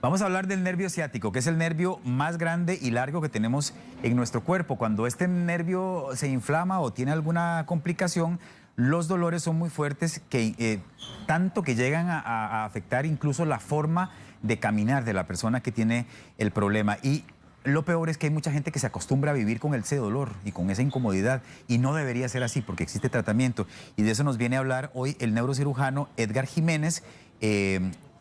Vamos a hablar del nervio ciático, que es el nervio más grande y largo que tenemos en nuestro cuerpo. Cuando este nervio se inflama o tiene alguna complicación, los dolores son muy fuertes, tanto que llegan a afectar incluso la forma de caminar de la persona que tiene el problema. Y lo peor es que hay mucha gente que se acostumbra a vivir con ese dolor y con esa incomodidad, y no debería ser así porque existe tratamiento. Y de eso nos viene a hablar hoy el neurocirujano Edgar Jiménez,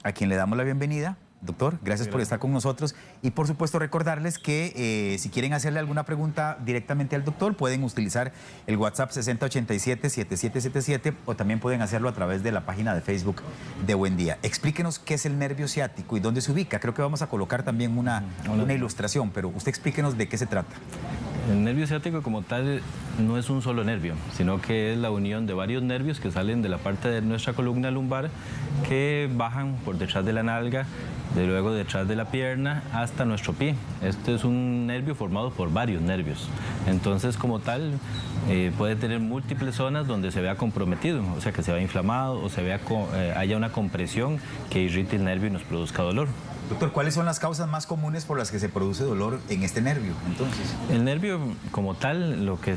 a quien le damos la bienvenida. Doctor, gracias por estar con nosotros, y por supuesto recordarles que si quieren hacerle alguna pregunta directamente al doctor, pueden utilizar el WhatsApp 6087-7777 o también pueden hacerlo a través de la página de Facebook de Buen Día. Explíquenos qué es el nervio ciático y dónde se ubica. Creo que vamos a colocar también una ilustración, pero usted explíquenos de qué se trata. El nervio ciático como tal no es un solo nervio, sino que es la unión de varios nervios que salen de la parte de nuestra columna lumbar, que bajan por detrás de la nalga, luego detrás de la pierna hasta nuestro pie. Este es un nervio formado por varios nervios. Entonces, como tal, puede tener múltiples zonas donde se vea comprometido, o sea, que se vea inflamado o se vea haya una compresión que irrite el nervio y nos produzca dolor. Doctor, ¿cuáles son las causas más comunes por las que se produce dolor en este nervio, entonces? El nervio como tal, lo que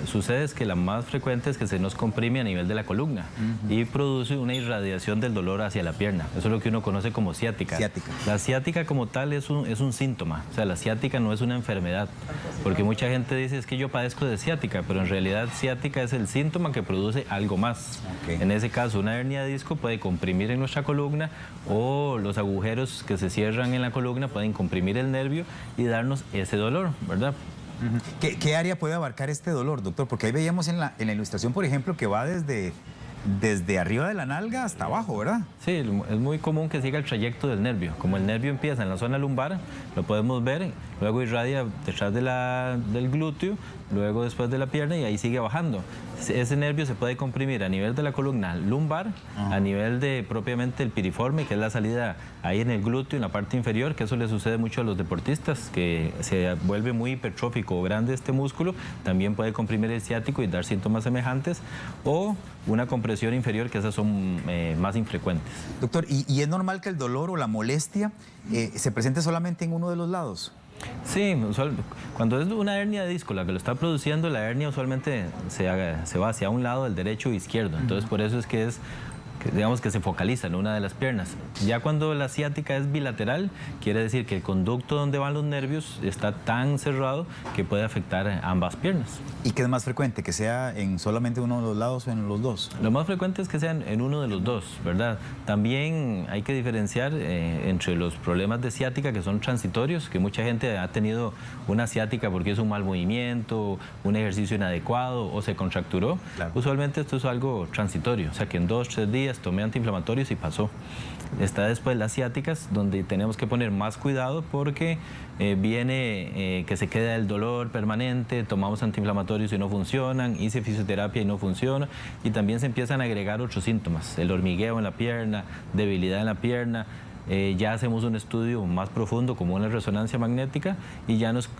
sucede es que la más frecuente es que se nos comprime a nivel de la columna y produce una irradiación del dolor hacia la pierna. Eso es lo que uno conoce como ciática. La ciática como tal es un síntoma, o sea, la ciática no es una enfermedad, porque mucha gente dice es que yo padezco de ciática, pero en realidad ciática es el síntoma que produce algo más. En ese caso, una hernia de disco puede comprimir en nuestra columna, o los agujeros que se cierran en la columna pueden comprimir el nervio y darnos ese dolor, ¿verdad? ¿Qué área puede abarcar este dolor, doctor? Porque ahí veíamos en la ilustración, por ejemplo, que va desde arriba de la nalga hasta abajo, ¿verdad? Sí, es muy común que siga el trayecto del nervio. Como el nervio empieza en la zona lumbar, lo podemos ver, luego irradia detrás del glúteo, luego después de la pierna y ahí sigue bajando. Ese nervio se puede comprimir a nivel de la columna lumbar, a nivel de propiamente el piriforme, que es la salida ahí en el glúteo, en la parte inferior, que eso le sucede mucho a los deportistas, que se vuelve muy hipertrófico o grande este músculo, también puede comprimir el ciático y dar síntomas semejantes, o una compresión inferior, que esas son más infrecuentes. Doctor, ¿y es normal que el dolor o la molestia se presente solamente en uno de los lados? Sí, cuando es una hernia de disco la que lo está produciendo, la hernia usualmente se va hacia un lado, el derecho o izquierdo. Entonces, por eso es que digamos que se focaliza en una de las piernas. Ya cuando la ciática es bilateral, quiere decir que el conducto donde van los nervios está tan cerrado que puede afectar ambas piernas. ¿Y qué es más frecuente? ¿Que sea en solamente uno de los lados o en los dos? Lo más frecuente es que sean en uno de los dos, ¿verdad? También hay que diferenciar entre los problemas de ciática, que son transitorios, que mucha gente ha tenido una ciática porque es un mal movimiento, un ejercicio inadecuado o se contracturó. Claro. Usualmente esto es algo transitorio, o sea que en 2 o 3 días tomé antiinflamatorios y pasó. Está después las ciáticas, donde tenemos que poner más cuidado porque viene que se queda el dolor permanente, tomamos antiinflamatorios y no funcionan, hice fisioterapia y no funciona, y también se empiezan a agregar otros síntomas, el hormigueo en la pierna, debilidad en la pierna. Ya hacemos un estudio más profundo como una resonancia magnética y ya nos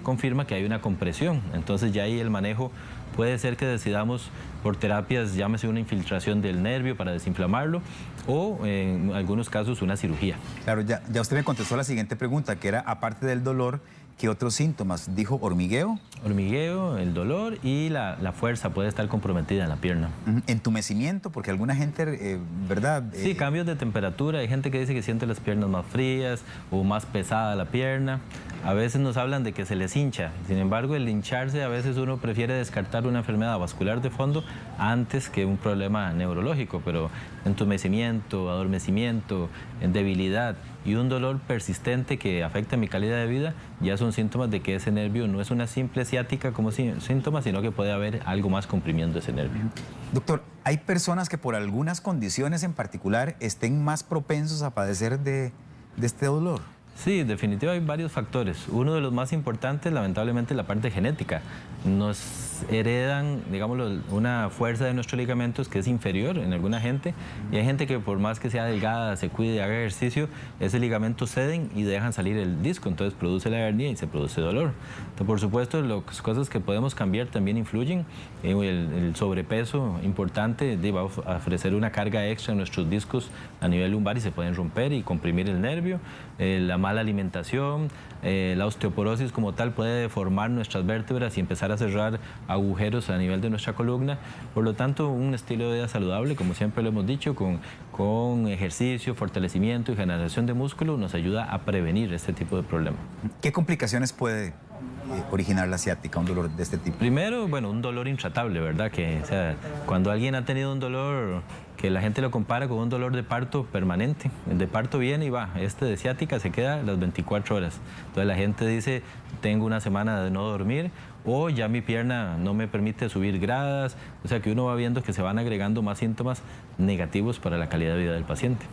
confirma que hay una compresión. Entonces ya ahí el manejo puede ser que decidamos por terapias, llámese una infiltración del nervio para desinflamarlo, o en algunos casos una cirugía. Claro, ya usted me contestó la siguiente pregunta, que era, aparte del dolor, ¿qué otros síntomas? Dijo hormigueo. Hormigueo, el dolor y la fuerza puede estar comprometida en la pierna. Entumecimiento, porque alguna gente, ¿verdad? Sí, cambios de temperatura. Hay gente que dice que siente las piernas más frías o más pesada la pierna. A veces nos hablan de que se les hincha. Sin embargo, el hincharse, a veces uno prefiere descartar una enfermedad vascular de fondo antes que un problema neurológico, pero entumecimiento, adormecimiento, debilidad y un dolor persistente que afecta mi calidad de vida ya son síntomas de que ese nervio no es una simple ciática como síntoma, sino que puede haber algo más comprimiendo ese nervio. Doctor, ¿hay personas que por algunas condiciones en particular estén más propensos a padecer de este dolor? Sí, definitivamente hay varios factores. Uno de los más importantes, lamentablemente, es la parte genética. Nos heredan, digámoslo, una fuerza de nuestros ligamentos que es inferior en alguna gente, y hay gente que por más que sea delgada, se cuide, haga ejercicio, ese ligamento ceden y dejan salir el disco, entonces produce la hernia y se produce dolor. Entonces, por supuesto, las cosas que podemos cambiar también influyen. El sobrepeso importante va a ofrecer una carga extra en nuestros discos a nivel lumbar y se pueden romper y comprimir el nervio. La mala alimentación, la osteoporosis como tal puede deformar nuestras vértebras y empezar a cerrar agujeros a nivel de nuestra columna. Por lo tanto, un estilo de vida saludable, como siempre lo hemos dicho, con ejercicio, fortalecimiento y generación de músculo nos ayuda a prevenir este tipo de problemas. ¿Qué complicaciones puede originar la ciática, un dolor de este tipo? Primero, bueno, un dolor intratable, ¿verdad? O sea, cuando alguien ha tenido un dolor que la gente lo compara con un dolor de parto permanente, el de parto viene y va, este de ciática se queda las 24 horas. Entonces la gente dice, tengo una semana de no dormir, o ya mi pierna no me permite subir gradas, o sea que uno va viendo que se van agregando más síntomas negativos para la calidad de vida del paciente.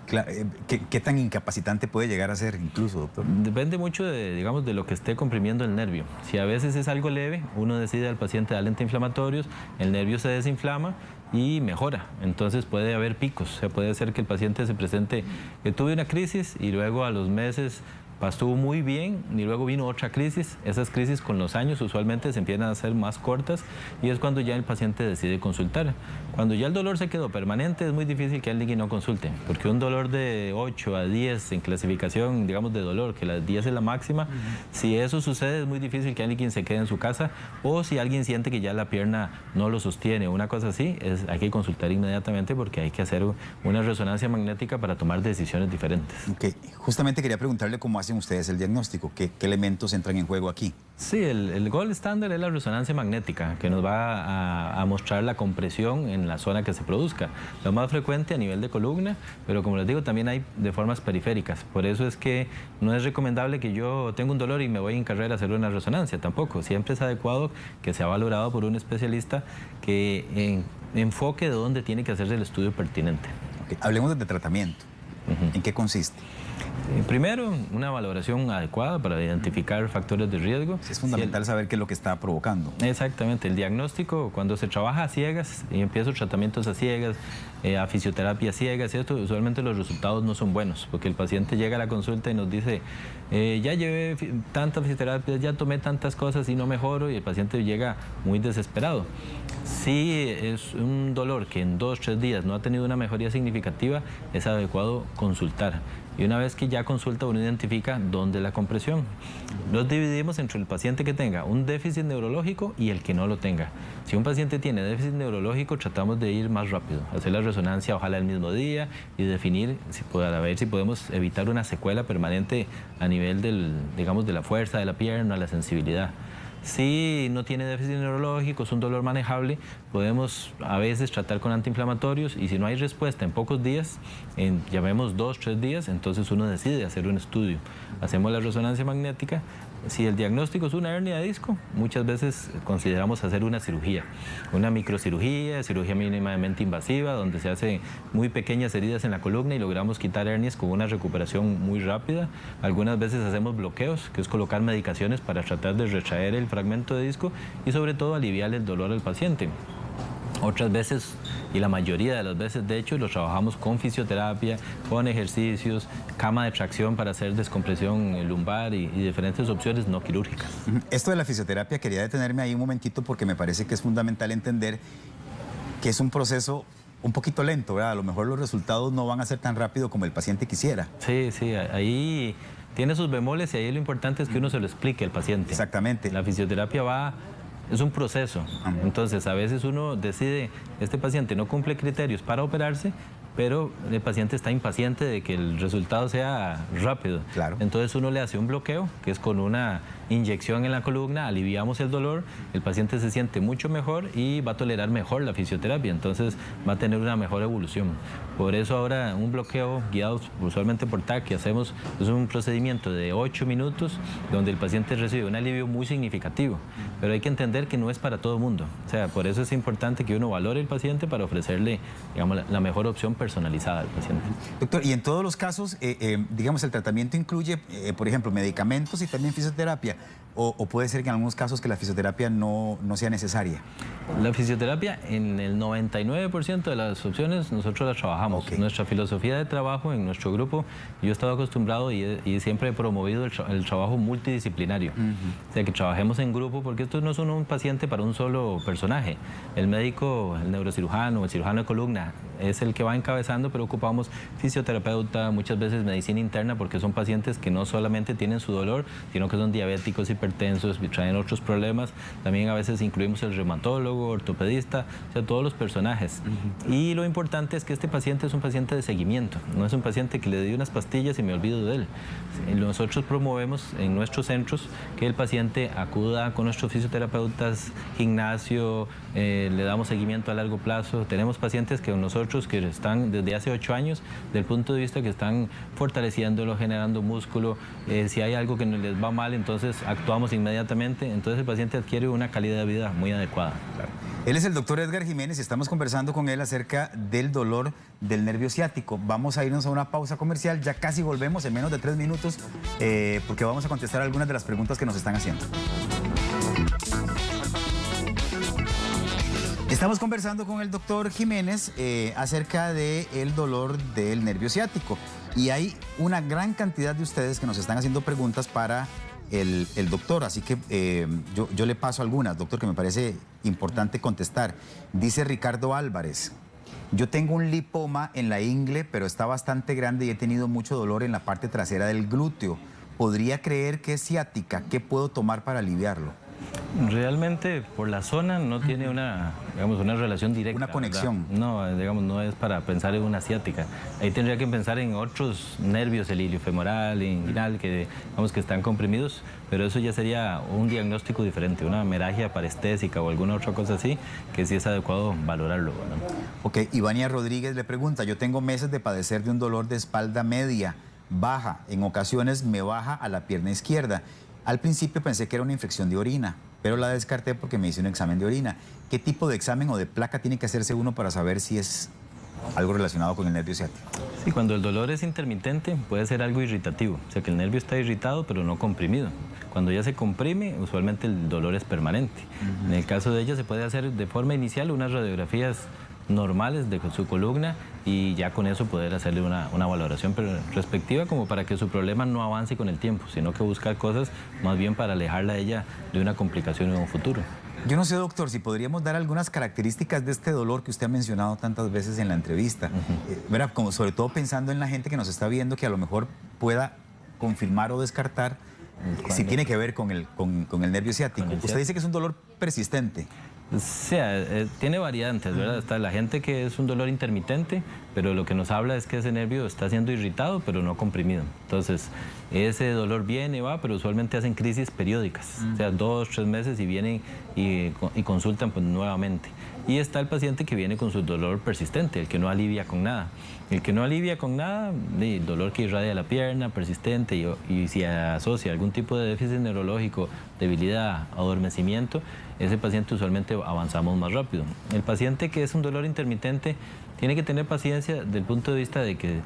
Claro, ¿qué tan incapacitante puede llegar a ser incluso, doctor? Depende mucho digamos, de lo que esté comprimiendo el nervio. Si a veces es algo leve, uno decide al paciente darle antiinflamatorios, el nervio se desinflama y mejora. Entonces puede haber picos, o sea, puede ser que el paciente se presente que tuve una crisis y luego a los meses estuvo muy bien y luego vino otra crisis. Esas crisis con los años usualmente se empiezan a hacer más cortas y es cuando ya el paciente decide consultar. Cuando ya el dolor se quedó permanente es muy difícil que alguien no consulte, porque un dolor de 8 a 10 en clasificación, digamos, de dolor, que la 10 es la máxima, si eso sucede es muy difícil que alguien se quede en su casa, o si alguien siente que ya la pierna no lo sostiene o una cosa así, hay que consultar inmediatamente porque hay que hacer una resonancia magnética para tomar decisiones diferentes. Okay. Justamente quería preguntarle cómo hacen ustedes el diagnóstico, qué elementos entran en juego aquí. Sí, el gold estándar es la resonancia magnética, que nos va a mostrar la compresión en la zona que se produzca. Lo más frecuente a nivel de columna, pero como les digo, también hay de formas periféricas. Por eso es que no es recomendable que yo tenga un dolor y me voy en carrera a hacer una resonancia, tampoco. Siempre es adecuado que sea valorado por un especialista que enfoque de dónde tiene que hacerse el estudio pertinente. Okay. Hablemos de tratamiento. ¿En qué consiste? Primero, una valoración adecuada para identificar factores de riesgo. Es fundamental saber qué es lo que está provocando. Exactamente. El diagnóstico, cuando se trabaja a ciegas y empiezo tratamientos a ciegas, a fisioterapia a ciegas, esto, usualmente los resultados no son buenos, porque el paciente llega a la consulta y nos dice, ya llevé tantas fisioterapias, ya tomé tantas cosas y no mejoro, y el paciente llega muy desesperado. Si es un dolor que en 2 o 3 días no ha tenido una mejoría significativa, es adecuado consultar. Y una vez que ya consulta, uno identifica dónde es la compresión. Los dividimos entre el paciente que tenga un déficit neurológico y el que no lo tenga. Si un paciente tiene déficit neurológico, tratamos de ir más rápido, hacer la resonancia ojalá el mismo día y definir a ver si podemos evitar una secuela permanente a nivel digamos, de la fuerza de la pierna, la sensibilidad. Si no tiene déficit neurológico, es un dolor manejable, podemos a veces tratar con antiinflamatorios, y si no hay respuesta en pocos días, llamemos 2 o 3 días, entonces uno decide hacer un estudio. Hacemos la resonancia magnética. Si el diagnóstico es una hernia de disco, muchas veces consideramos hacer una cirugía microcirugía, cirugía mínimamente invasiva, donde se hacen muy pequeñas heridas en la columna y logramos quitar hernias con una recuperación muy rápida. Algunas veces hacemos bloqueos, que es colocar medicaciones para tratar de retraer el fragmento de disco y sobre todo aliviar el dolor al paciente. Otras veces, y la mayoría de las veces de hecho, lo trabajamos con fisioterapia, con ejercicios, cama de tracción para hacer descompresión lumbar y diferentes opciones no quirúrgicas. Esto de la fisioterapia, quería detenerme ahí un momentito porque me parece que es fundamental entender que es un proceso un poquito lento, ¿verdad? A lo mejor los resultados no van a ser tan rápido como el paciente quisiera. Sí, ahí tiene sus bemoles y ahí lo importante es que uno se lo explique al paciente. Exactamente. La fisioterapia es un proceso. Entonces, a veces uno decide, este paciente no cumple criterios para operarse, pero el paciente está impaciente de que el resultado sea rápido. Claro. Entonces uno le hace un bloqueo, que es con una inyección en la columna, aliviamos el dolor, el paciente se siente mucho mejor y va a tolerar mejor la fisioterapia, entonces va a tener una mejor evolución. Por eso ahora un bloqueo guiado usualmente por TAC que hacemos es un procedimiento de 8 minutos donde el paciente recibe un alivio muy significativo, pero hay que entender que no es para todo el mundo. O sea, por eso es importante que uno valore al paciente para ofrecerle, digamos, la mejor opción personalizada al paciente. Doctor, y en todos los casos, digamos, el tratamiento incluye, por ejemplo, medicamentos y también fisioterapia. o puede ser que en algunos casos que la fisioterapia no sea necesaria? La fisioterapia, en el 99% de las opciones, nosotros la trabajamos. Okay. Nuestra filosofía de trabajo en nuestro grupo, yo he estado acostumbrado y siempre he promovido el trabajo multidisciplinario. O sea, que trabajemos en grupo, porque esto no es un paciente para un solo personaje. El médico, el neurocirujano, el cirujano de columna, es el que va encabezando, pero ocupamos fisioterapeuta, muchas veces medicina interna, porque son pacientes que no solamente tienen su dolor, sino que son diabéticos, hipertensos, traen otros problemas. También a veces incluimos el reumatólogo, ortopedista, o sea, todos los personajes. Y lo importante es que este paciente es un paciente de seguimiento, no es un paciente que le di unas pastillas y me olvido de él. Nosotros promovemos en nuestros centros que el paciente acuda con nuestros fisioterapeutas, gimnasio, le damos seguimiento a largo plazo. Tenemos pacientes que nosotros que están desde hace 8 años, del punto de vista que están fortaleciéndolo, generando músculo. Si hay algo que no les va mal, entonces actuamos inmediatamente. Entonces el paciente adquiere una calidad de vida muy adecuada. Claro. Él es el doctor Edgar Jiménez y estamos conversando con él acerca del dolor del nervio ciático. Vamos a irnos a una pausa comercial, ya casi volvemos en menos de 3 minutos porque vamos a contestar algunas de las preguntas que nos están haciendo. Estamos conversando con el doctor Jiménez acerca del dolor del nervio ciático y hay una gran cantidad de ustedes que nos están haciendo preguntas para el doctor, así que yo le paso algunas, doctor, que me parece importante contestar. Dice Ricardo Álvarez: yo tengo un lipoma en la ingle, pero está bastante grande y he tenido mucho dolor en la parte trasera del glúteo. ¿Podría creer que es ciática? ¿Qué puedo tomar para aliviarlo? Realmente por la zona no tiene una relación directa. Una conexión. ¿Verdad? No, digamos, no es para pensar en una ciática. Ahí tendría que pensar en otros nervios, el iliofemoral, inguinal, que están comprimidos, pero eso ya sería un diagnóstico diferente, una hemorragia parestésica o alguna otra cosa así, que sí es adecuado valorarlo, ¿no? Ok, Ivania Rodríguez le pregunta: yo tengo meses de padecer de un dolor de espalda media, baja, en ocasiones me baja a la pierna izquierda. Al principio pensé que era una infección de orina, pero la descarté porque me hice un examen de orina. ¿Qué tipo de examen o de placa tiene que hacerse uno para saber si es algo relacionado con el nervio ciático? Sí, cuando el dolor es intermitente puede ser algo irritativo, o sea que el nervio está irritado pero no comprimido. Cuando ya se comprime, usualmente el dolor es permanente. En el caso de ella se puede hacer de forma inicial unas radiografías normales de su columna y ya con eso poder hacerle una valoración respectiva como para que su problema no avance con el tiempo, sino que buscar cosas más bien para alejarla a ella de una complicación en un futuro. Yo no sé, doctor, si podríamos dar algunas características de este dolor que usted ha mencionado tantas veces en la entrevista. ¿Verdad? Como sobre todo pensando en la gente que nos está viendo, que a lo mejor pueda confirmar o descartar si tiene que ver con el nervio ciático. Usted dice que es un dolor persistente. O sea, tiene variantes, ¿verdad? Está la gente que es un dolor intermitente, pero lo que nos habla es que ese nervio está siendo irritado, pero no comprimido. Entonces, ese dolor viene y va, pero usualmente hacen crisis periódicas, o sea, 2, 3 meses y vienen y consultan pues, nuevamente. Y está el paciente que viene con su dolor persistente, el que no alivia con nada. El que no alivia con nada, el dolor que irradia la pierna, persistente, y si asocia algún tipo de déficit neurológico, debilidad, adormecimiento, ese paciente usualmente avanzamos más rápido. El paciente que es un dolor intermitente tiene que tener paciencia desde el punto de vista de que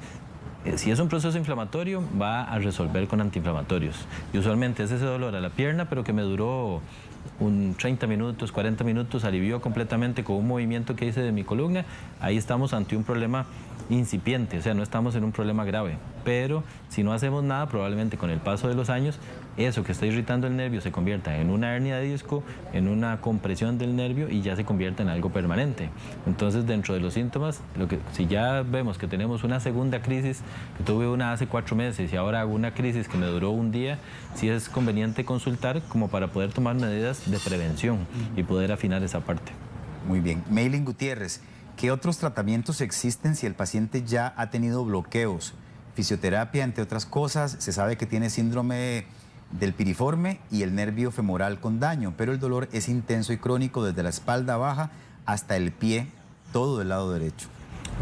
si es un proceso inflamatorio, va a resolver con antiinflamatorios. Y usualmente es ese dolor a la pierna, pero que me duró 30 minutos, 40 minutos, alivió completamente con un movimiento que hice de mi columna. Ahí estamos ante un problema incipiente, o sea, no estamos en un problema grave. Pero si no hacemos nada, probablemente con el paso de los años, eso que está irritando el nervio se convierta en una hernia de disco, en una compresión del nervio y ya se convierta en algo permanente. Entonces, dentro de los síntomas, si ya vemos que tenemos una segunda crisis, que tuve una hace 4 meses y ahora hago una crisis que me duró un día, sí es conveniente consultar como para poder tomar medidas de prevención y poder afinar esa parte. Muy bien. Maylin Gutiérrez, ¿qué otros tratamientos existen si el paciente ya ha tenido bloqueos? Fisioterapia, entre otras cosas. Se sabe que tiene síndrome del piriforme y el nervio femoral con daño, pero el dolor es intenso y crónico desde la espalda baja hasta el pie, todo del lado derecho.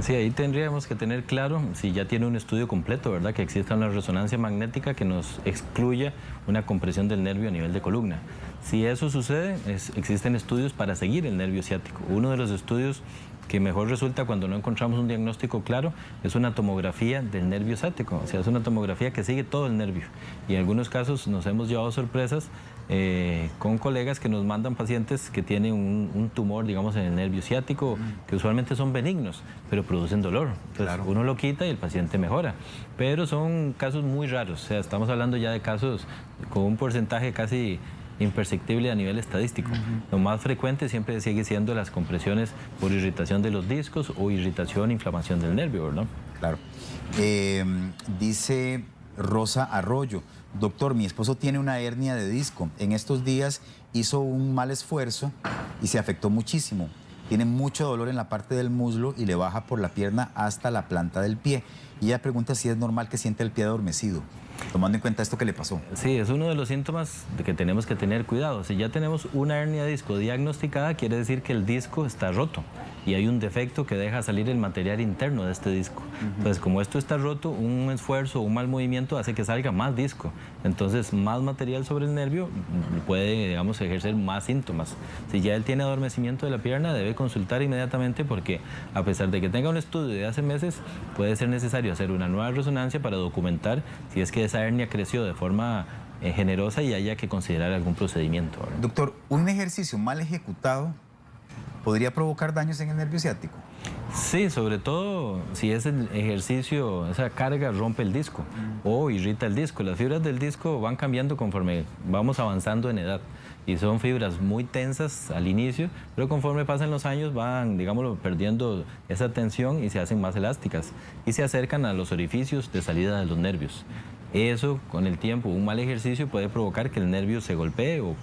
Sí, ahí tendríamos que tener claro si ya tiene un estudio completo, ¿verdad? Que exista una resonancia magnética que nos excluya una compresión del nervio a nivel de columna. Si eso sucede, existen estudios para seguir el nervio ciático. Uno de los estudios que mejor resulta cuando no encontramos un diagnóstico claro es una tomografía del nervio ciático, o sea, es una tomografía que sigue todo el nervio. Y en algunos casos nos hemos llevado sorpresas con colegas que nos mandan pacientes que tienen un tumor, digamos, en el nervio ciático, que usualmente son benignos, pero producen dolor. Entonces, uno lo quita y el paciente mejora. Pero son casos muy raros, o sea, estamos hablando ya de casos con un porcentaje casi imperceptible a nivel estadístico. Lo más frecuente siempre sigue siendo las compresiones por irritación de los discos o irritación, inflamación del nervio, ¿verdad? Claro. Dice Rosa Arroyo, doctor, mi esposo tiene una hernia de disco. En estos días hizo un mal esfuerzo y se afectó muchísimo. Tiene mucho dolor en la parte del muslo y le baja por la pierna hasta la planta del pie. Y ella pregunta si es normal que siente el pie adormecido, tomando en cuenta esto que le pasó. Sí, es uno de los síntomas de que tenemos que tener cuidado. Si ya tenemos una hernia de disco diagnosticada, quiere decir que el disco está roto y hay un defecto que deja salir el material interno de este disco. Entonces, como esto está roto, un esfuerzo o un mal movimiento hace que salga más disco. Entonces, más material sobre el nervio puede, digamos, ejercer más síntomas. Si ya él tiene adormecimiento de la pierna, debe consultar inmediatamente porque, a pesar de que tenga un estudio de hace meses, puede ser necesario hacer una nueva resonancia para documentar si es que esa hernia creció de forma generosa y haya que considerar algún procedimiento, ¿verdad? Doctor, ¿un ejercicio mal ejecutado podría provocar daños en el nervio ciático? Sí, sobre todo si ese ejercicio, esa carga rompe el disco o irrita el disco. Las fibras del disco van cambiando conforme vamos avanzando en edad y son fibras muy tensas al inicio, pero conforme pasan los años van, digámoslo, perdiendo esa tensión y se hacen más elásticas y se acercan a los orificios de salida de los nervios. Eso, con el tiempo, un mal ejercicio puede provocar que el nervio se golpee o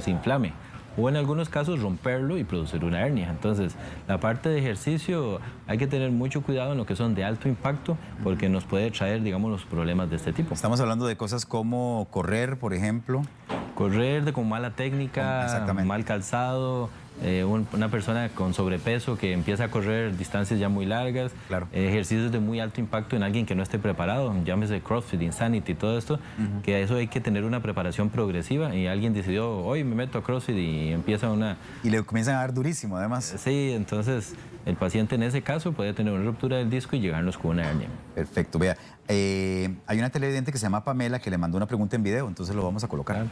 se inflame, o en algunos casos romperlo y producir una hernia. Entonces, la parte de ejercicio hay que tener mucho cuidado en lo que son de alto impacto, porque nos puede traer, digamos, los problemas de este tipo. Estamos hablando de cosas como correr, por ejemplo. Correr con mala técnica, mal calzado, una persona con sobrepeso que empieza a correr distancias ya muy largas, ejercicios de muy alto impacto en alguien que no esté preparado, llámese CrossFit, Insanity, todo esto, que a eso hay que tener una preparación progresiva y alguien decidió, hoy me meto a CrossFit y empieza una... Y le comienzan a dar durísimo, además. Sí, entonces el paciente en ese caso puede tener una ruptura del disco y llegarnos con una hernia. Perfecto, vea, hay una televidente que se llama Pamela que le mandó una pregunta en video, entonces lo vamos a colocar. Claro.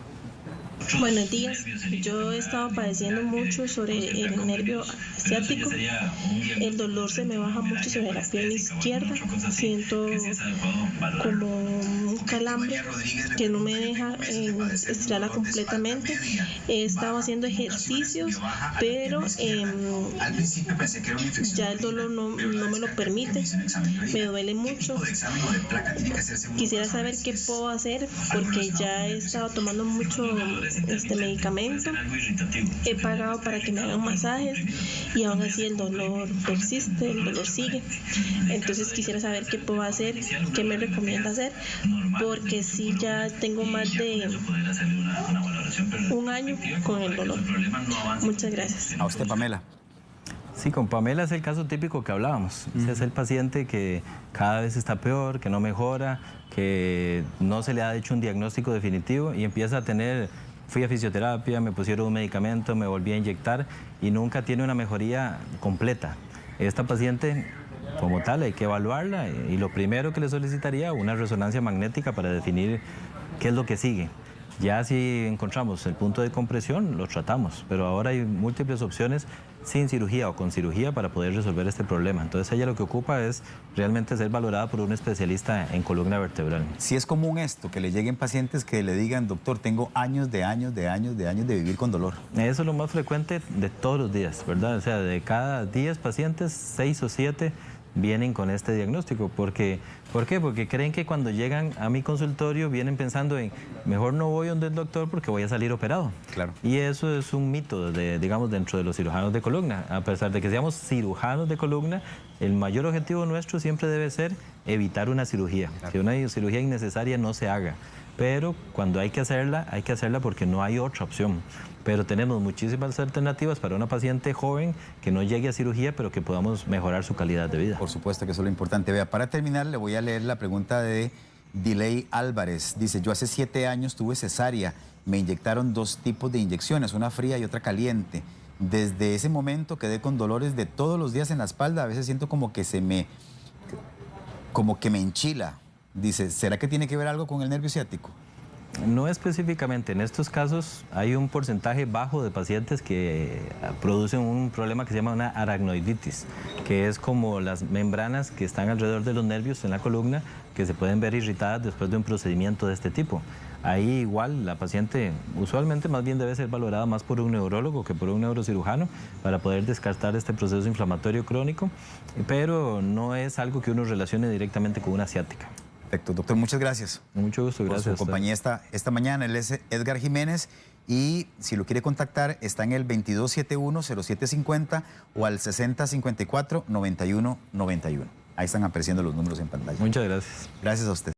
Buenos días, yo he estado padeciendo mucho sobre el nervio ciático, el dolor se me baja mucho sobre la pierna izquierda, siento como un calambre que no me deja estirarla completamente, he estado haciendo ejercicios, pero ya el dolor no me lo permite, me duele mucho, quisiera saber qué puedo hacer porque ya he estado tomando mucho medicamento, he pagado para que me hagan masajes y aún así el dolor persiste, el dolor sigue. Entonces quisiera saber qué puedo hacer, qué me recomienda hacer, porque sí ya tengo más de un año con el dolor. Muchas gracias. A usted, Pamela. Sí, con Pamela es el caso típico que hablábamos. Ese es el paciente que cada vez está peor, que no mejora, que no se le ha hecho un diagnóstico definitivo y empieza a tener... Fui a fisioterapia, me pusieron un medicamento, me volví a inyectar y nunca tiene una mejoría completa. Esta paciente, como tal, hay que evaluarla y lo primero que le solicitaría una resonancia magnética para definir qué es lo que sigue. Ya si encontramos el punto de compresión, lo tratamos, pero ahora hay múltiples opciones sin cirugía o con cirugía para poder resolver este problema. Entonces ella lo que ocupa es realmente ser valorada por un especialista en columna vertebral. Si es común esto, que le lleguen pacientes que le digan, doctor, tengo años de vivir con dolor. Eso es lo más frecuente de todos los días, ¿verdad? O sea, de cada 10 pacientes, 6 o 7 vienen con este diagnóstico. ¿Por qué? Porque creen que cuando llegan a mi consultorio vienen pensando en mejor no voy donde el doctor porque voy a salir operado. Claro. Y eso es un mito, digamos, dentro de los cirujanos de columna. A pesar de que seamos cirujanos de columna, el mayor objetivo nuestro siempre debe ser evitar una cirugía. Claro. Que una cirugía innecesaria no se haga. Pero cuando hay que hacerla porque no hay otra opción. Pero tenemos muchísimas alternativas para una paciente joven que no llegue a cirugía, pero que podamos mejorar su calidad de vida. Por supuesto que eso es lo importante. Vea, para terminar, le voy a leer la pregunta de Diley Álvarez dice, yo hace 7 años tuve cesárea, me inyectaron 2 tipos de inyecciones, una fría y otra caliente. Desde ese momento quedé con dolores de todos los días en la espalda, a veces siento como que me enchila. Dice, ¿será que tiene que ver algo con el nervio ciático? No específicamente, en estos casos hay un porcentaje bajo de pacientes que producen un problema que se llama una aracnoiditis, que es como las membranas que están alrededor de los nervios en la columna que se pueden ver irritadas después de un procedimiento de este tipo. Ahí igual la paciente usualmente más bien debe ser valorada más por un neurólogo que por un neurocirujano para poder descartar este proceso inflamatorio crónico, pero no es algo que uno relacione directamente con una ciática. Perfecto, doctor, muchas gracias. Mucho gusto, gracias. Por su compañía esta mañana. Él es Edgar Jiménez y si lo quiere contactar está en el 2271-0750 o al 6054-9191. Ahí están apareciendo los números en pantalla. Muchas gracias. Gracias a usted.